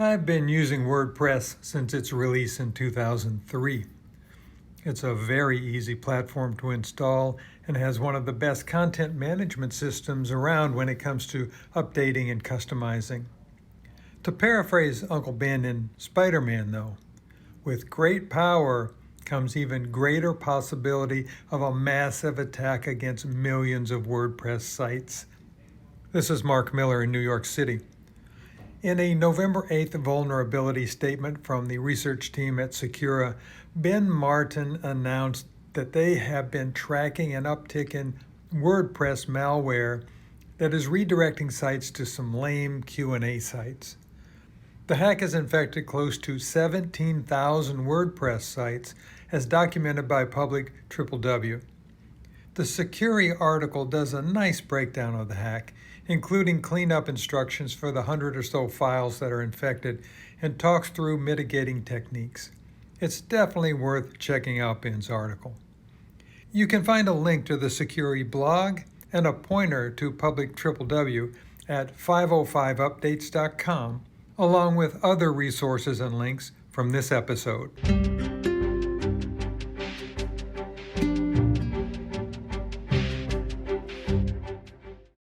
I've been using WordPress since its release in 2003. It's a very easy platform to install and has one of the best content management systems around when it comes to updating and customizing. To paraphrase Uncle Bandon Spiderman, though, with great power comes even greater possibility of a massive attack against millions of WordPress sites. This is Mark Miller in New York City. In a November 8th vulnerability statement from the research team at Securi, Ben Martin announced that they have been tracking an uptick in WordPress malware that is redirecting sites to some lame Q&A sites. The hack has infected close to 17,000 WordPress sites, as documented by PublicWWW. The Securi article does a nice breakdown of the hack, including cleanup instructions for the 100 or so files that are infected, and talks through mitigating techniques. It's definitely worth checking out Ben's article. You can find a link to the Securi blog and a pointer to PublicWWW at 505updates.com, along with other resources and links from this episode.